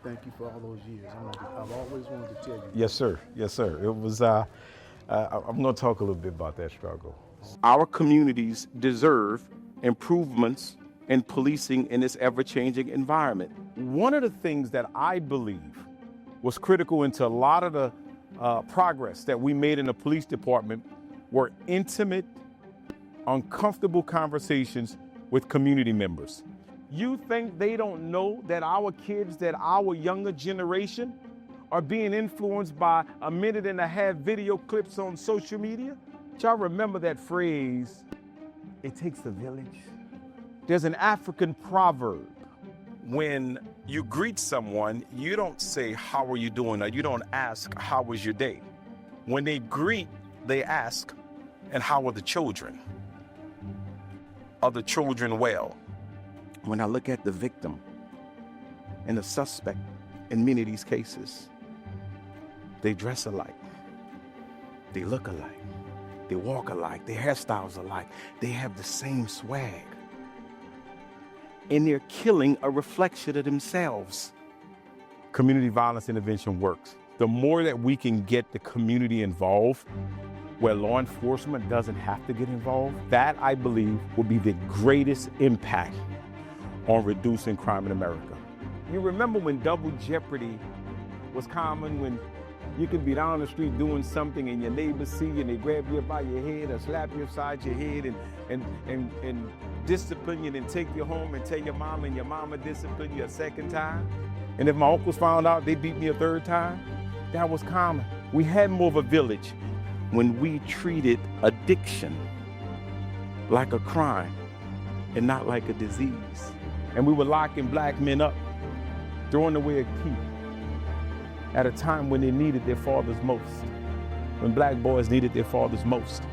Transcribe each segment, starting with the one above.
thank you for all those years. I've always wanted to tell you. Yes, sir. Yes, sir. It was, I'm going to talk a little bit about that struggle. Our communities deserve improvements in policing in this ever-changing environment. One of the things that I believe was critical into a lot of the progress that we made in the police department were intimate, uncomfortable conversations with community members. You think they don't know that our kids, that our younger generation are being influenced by a minute-and-a-half video clips on social media? Y'all remember that phrase, it takes a village? There's an African proverb. When you greet someone, you don't say, how are you doing? Or you don't ask, how was your day? When they greet, they ask, and how are the children? Are the children well? When I look at the victim and the suspect in many of these cases, they dress alike, they look alike, they walk alike, their hairstyles alike, they have the same swag. And they're killing a reflection of themselves. Community violence intervention works. The more that we can get the community involved, where law enforcement doesn't have to get involved, that I believe will be the greatest impact on reducing crime in America. You remember when double jeopardy was common, when you could be down the street doing something and your neighbors see you and they grab you by your head or slap you upside your head and discipline you and take you home and tell your mama, and your mama discipline you a second time? And if my uncles found out, they beat me a third time? That was common. We had more of a village when we treated addiction like a crime and not like a disease. And we were locking black men up, throwing away a key at a time when they needed their fathers most, when black boys needed their fathers most.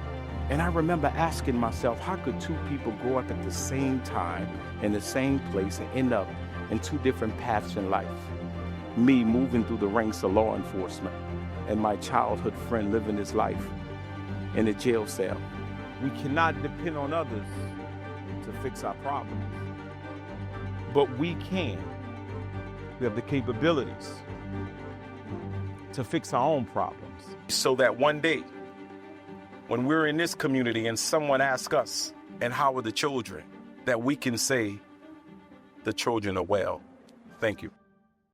And I remember asking myself, how could two people grow up at the same time in the same place and end up in two different paths in life? Me moving through the ranks of law enforcement and my childhood friend living his life in a jail cell. We cannot depend on others to fix our problems, but we can. We have the capabilities to fix our own problems. So that one day, when we're in this community and someone asks us, and how are the children, that we can say, the children are well. Thank you.